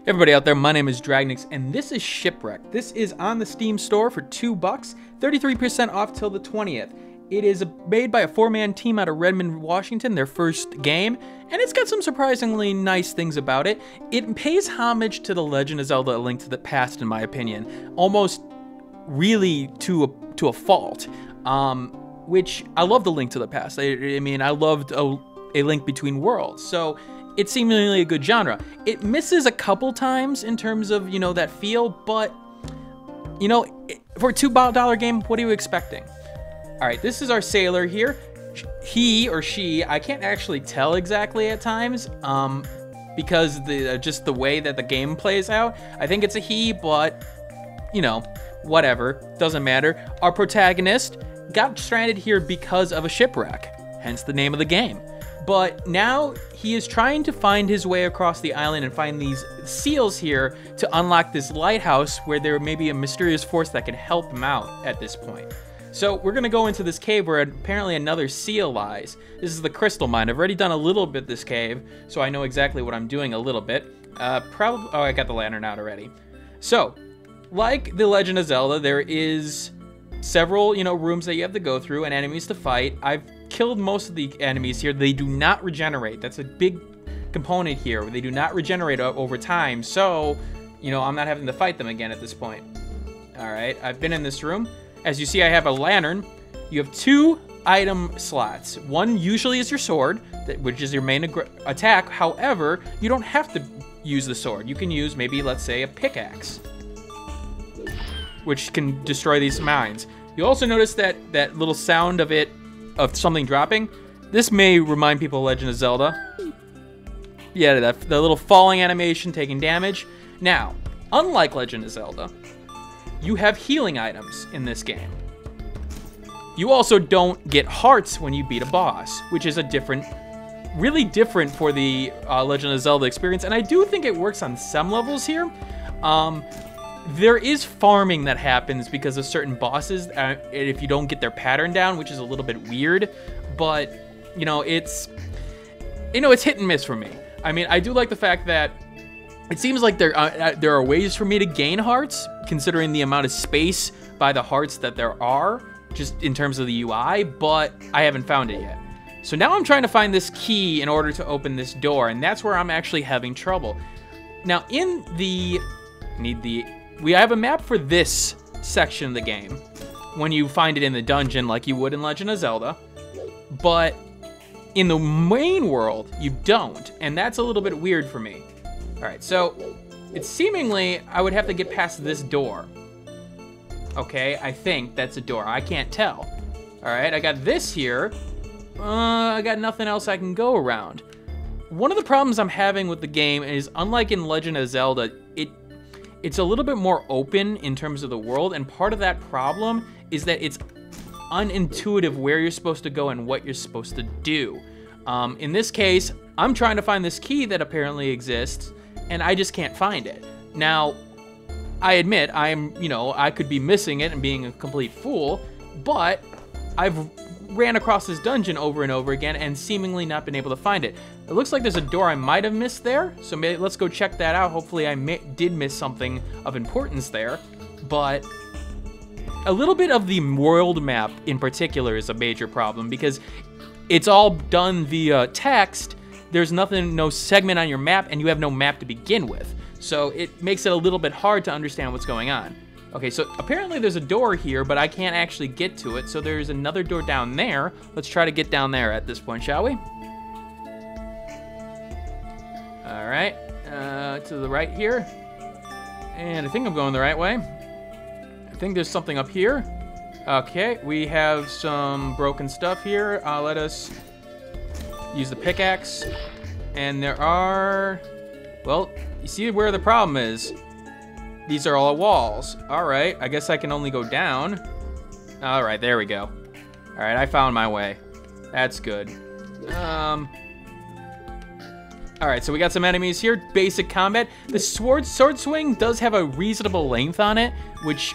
Everybody out there, my name is Dragnix, and this is Shipwreck. This is on the Steam store for $2, 33% off till the 20th. It is made by a 4-man team out of Redmond, Washington, their first game, and it's got some surprisingly nice things about it. It pays homage to The Legend of Zelda: A Link to the Past, in my opinion, almost really to a fault, which I love The Link to the Past. I mean, I loved a Link Between Worlds, so it's seemingly a good genre. It misses a couple times in terms of, you know, that feel, but, you know, for a $2 game, what are you expecting? All right, this is our sailor here. He or she, I can't actually tell exactly at times, because just the way that the game plays out. I think it's a he, but, you know, whatever, doesn't matter. Our protagonist got stranded here because of a shipwreck, hence the name of the game. But now he is trying to find his way across the island and find these seals here to unlock this lighthouse where there may be a mysterious force that can help him out at this point. So we're going to go into this cave where apparently another seal lies. This is the crystal mine. I've already done a little bit this cave, so I know exactly what I'm doing a little bit. Oh, I got the lantern out already. So, like The Legend of Zelda, there is several, you know, rooms that you have to go through and enemies to fight. I've killed most of the enemies here. They do not regenerate. That's a big component here. They do not regenerate over time, so, you know, I'm not having to fight them again at this point. All right, I've been in this room. As you see, I have a lantern. You have 2 item slots. One usually is your sword, which is your main attack. However, you don't have to use the sword. You can use maybe, let's say, a pickaxe, which can destroy these mines. You also notice that little sound of something dropping. This may remind people of Legend of Zelda. Yeah, the little falling animation, taking damage. Now, unlike Legend of Zelda, you have healing items in this game. You also don't get hearts when you beat a boss, which is really different for the Legend of Zelda experience, and I do think it works on some levels here. There is farming that happens because of certain bosses if you don't get their pattern down, which is a little bit weird, but, you know, it's hit and miss for me. I mean, I do like the fact that it seems like there are ways for me to gain hearts, considering the amount of space by the hearts that there are, just in terms of the UI, but I haven't found it yet. So now I'm trying to find this key in order to open this door, and that's where I'm actually having trouble. Now, we have a map for this section of the game when you find it in the dungeon like you would in Legend of Zelda, but in the main world, you don't, and that's a little bit weird for me. All right, so it's seemingly I would have to get past this door. Okay, I think that's a door. I can't tell. All right, I got this here. I got nothing else I can go around. One of the problems I'm having with the game is, unlike in Legend of Zelda, it's a little bit more open in terms of the world, and part of that problem is that it's unintuitive where you're supposed to go and what you're supposed to do. In this case, I'm trying to find this key that apparently exists, and I just can't find it. Now, I admit I could be missing it and being a complete fool, but I've ran across this dungeon over and over again and seemingly not been able to find it. It looks like there's a door I might have missed there, so let's go check that out. Hopefully I did miss something of importance there, but a little bit of the world map in particular is a major problem because it's all done via text. There's no segment on your map, and you have no map to begin with. So it makes it a little bit hard to understand what's going on. Okay, so apparently there's a door here, but I can't actually get to it. So there's another door down there. Let's try to get down there at this point, shall we? All right, to the right here. And I think I'm going the right way. I think there's something up here. Okay, we have some broken stuff here. Let us use the pickaxe. And there are, well, you see where the problem is. These are all walls. All right, I guess I can only go down. All right, there we go. All right, I found my way. That's good. All right, so we got some enemies here. Basic combat. The sword swing does have a reasonable length on it, which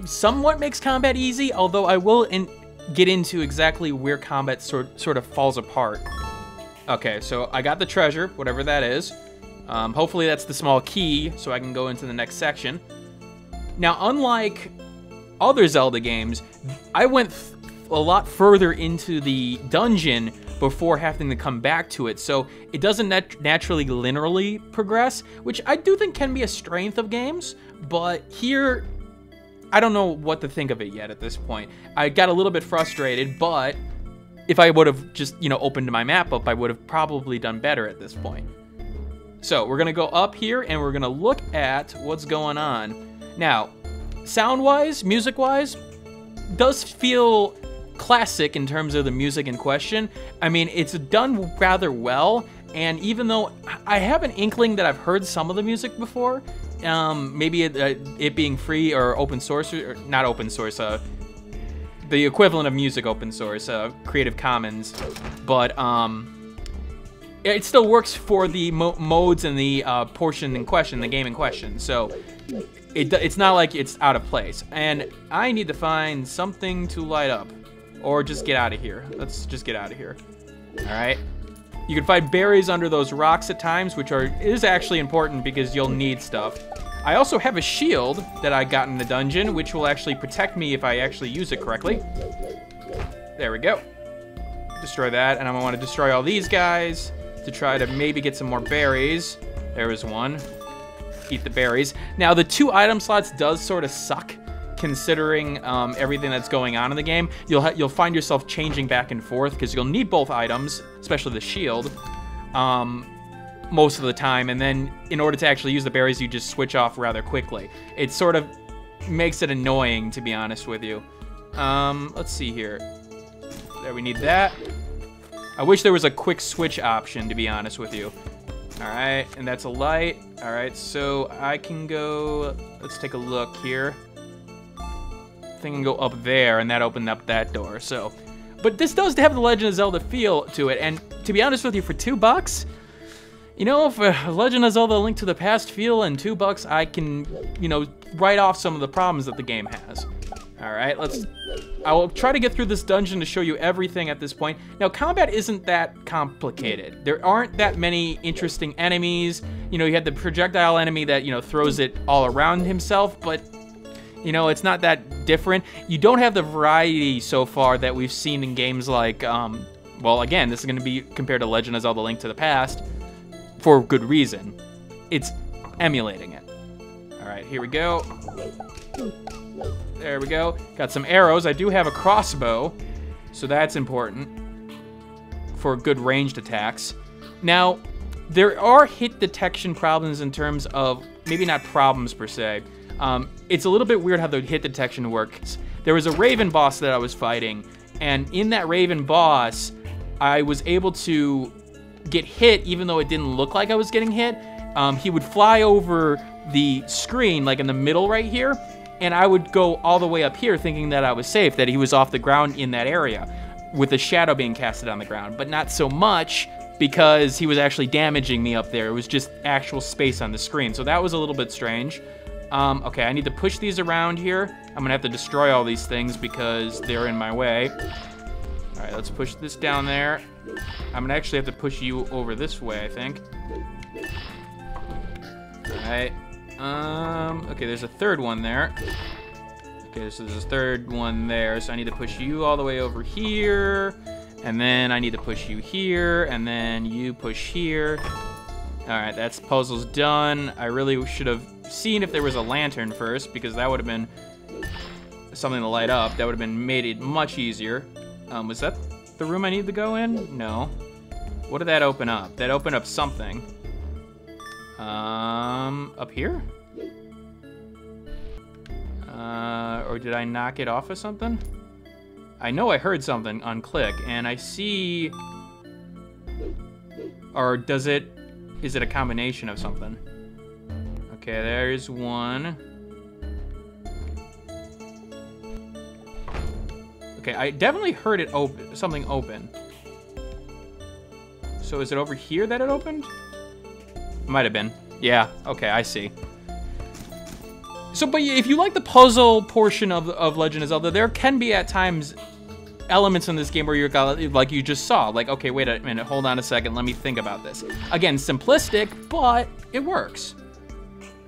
somewhat makes combat easy, although I will get into exactly where combat sort of falls apart. Okay, so I got the treasure, whatever that is. Hopefully that's the small key, so I can go into the next section. Now, unlike other Zelda games, I went a lot further into the dungeon before having to come back to it, so it doesn't naturally linearly progress, which I do think can be a strength of games, but here, I don't know what to think of it yet at this point. I got a little bit frustrated, but if I would have just, opened my map up, I would have probably done better at this point. So we're gonna go up here and we're gonna look at what's going on. Now, sound-wise, music-wise, does feel classic in terms of the music in question. I mean, it's done rather well, and even though I have an inkling that I've heard some of the music before, maybe it being free or open source, or not open source, the equivalent of music open source, Creative Commons, but it still works for the modes and the portion in question, the game in question, so it's not like it's out of place. And I need to find something to light up, or just get out of here. Let's just get out of here. All right. You can find berries under those rocks at times, which is actually important because you'll need stuff. I also have a shield that I got in the dungeon, which will actually protect me if I actually use it correctly. There we go. Destroy that, and I'm gonna want to destroy all these guys to try to maybe get some more berries. There was one. Eat the berries. Now, the 2 item slots does sort of suck, considering everything that's going on in the game. You'll find yourself changing back and forth because you'll need both items, especially the shield, most of the time. And then in order to actually use the berries, you just switch off rather quickly. It sort of makes it annoying, to be honest with you. Let's see here. There, we need that. I wish there was a quick switch option, to be honest with you. All right, and that's a light. All right, so I can go, let's take a look here. I think I can go up there, and that opened up that door, so. But this does have the Legend of Zelda feel to it, and to be honest with you, for $2, for Legend of Zelda: A Link to the Past feel and $2, I can, write off some of the problems that the game has. All right, I will try to get through this dungeon to show you everything at this point. Now, combat isn't that complicated. There aren't that many interesting enemies. You have the projectile enemy that, throws it all around himself, but, it's not that different. You don't have the variety so far that we've seen in games like, well, again, this is going to be compared to Legend of Zelda: Link to the Past for good reason. It's emulating it. All right, here we go. There we go. Got some arrows. I do have a crossbow, so that's important for good ranged attacks. Now, there are hit detection problems in terms of, maybe not problems per se. It's a little bit weird how the hit detection works. There was a Raven boss that I was fighting, and in that Raven boss, I was able to get hit even though it didn't look like I was getting hit. He would fly over the screen, like in the middle right here, and I would go all the way up here thinking that I was safe, that he was off the ground in that area, with a shadow being casted on the ground, but not so much because he was actually damaging me up there. It was just actual space on the screen, so that was a little bit strange. Okay, I need to push these around here. I'm gonna have to destroy all these things because they're in my way. All right, let's push this down there. I'm gonna actually have to push you over this way, I think. All right. Okay, there's a third one there. Okay, so there's a third one there, so I need to push you all the way over here, and then I need to push you here, and then you push here. All right, that's puzzle's done. I really should have seen if there was a lantern first, because that would have been something to light up. That would have been made it much easier. Was that the room I need to go in? No. What did that open up? That opened up something. Up here? Or did I knock it off of something? I know I heard something on click, and I see... Or is it a combination of something? Okay, there's one. Okay, I definitely heard it open, something open. So is it over here that it opened? Might have been. Yeah, okay, I see. But if you like the puzzle portion of Legend of Zelda, there can be at times elements in this game where you're like you just saw, like, okay, wait a minute, hold on a second, let me think about this. Again, simplistic, but it works.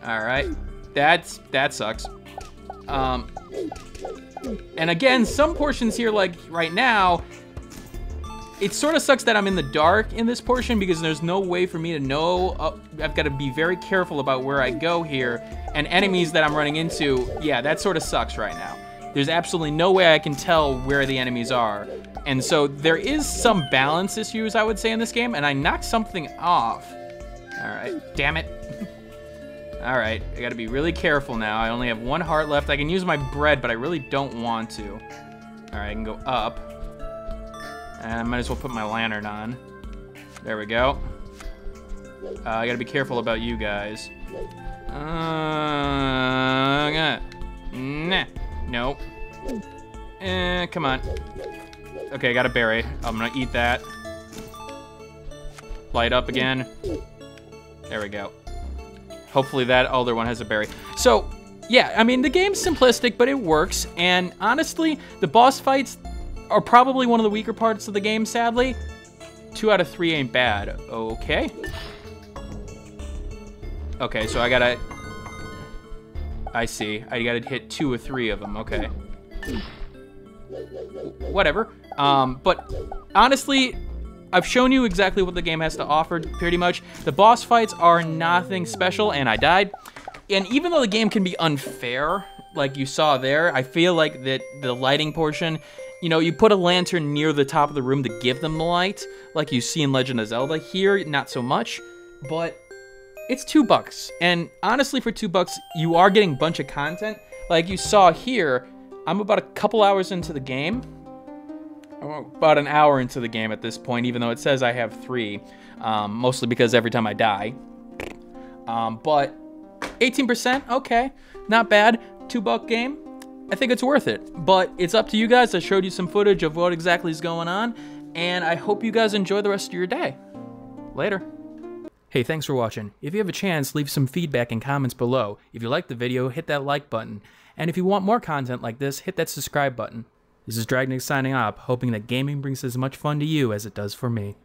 All right, that sucks. And again, some portions here, like right now, it sort of sucks that I'm in the dark in this portion because there's no way for me to know. I've got to be very careful about where I go here, and enemies that I'm running into, yeah, that sort of sucks right now. There's absolutely no way I can tell where the enemies are. And so there is some balance issues, I would say, in this game, and I knocked something off. All right, damn it. All right, I gotta be really careful now. I only have 1 heart left. I can use my bread, but I really don't want to. All right, I can go up. And I might as well put my lantern on. There we go. I gotta be careful about you guys. Nah. Nope. Come on. Okay, I got a berry. I'm gonna eat that. Light up again. There we go. Hopefully that other one has a berry. So, yeah, I mean, the game's simplistic, but it works. And honestly, the boss fights are probably one of the weaker parts of the game, sadly. 2 out of 3 ain't bad. Okay. Okay, so I gotta... I see. I gotta hit 2 or 3 of them. Okay. Whatever. But honestly, I've shown you exactly what the game has to offer, pretty much. The boss fights are nothing special, and I died. And even though the game can be unfair, like you saw there, I feel like that the lighting portion, you know, you put a lantern near the top of the room to give them the light, like you see in Legend of Zelda. Here, not so much, but it's $2. And honestly, for $2, you are getting a bunch of content. Like you saw here, I'm about a couple hours into the game. About an hour into the game at this point, even though it says I have 3. Mostly because every time I die. But 18%, okay, not bad. $2 game. I think it's worth it. But it's up to you guys. I showed you some footage of what exactly is going on. And I hope you guys enjoy the rest of your day. Later. Hey, thanks for watching. If you have a chance, leave some feedback and comments below. If you liked the video, hit that like button. And if you want more content like this, hit that subscribe button. This is Dragnix signing off, hoping that gaming brings as much fun to you as it does for me.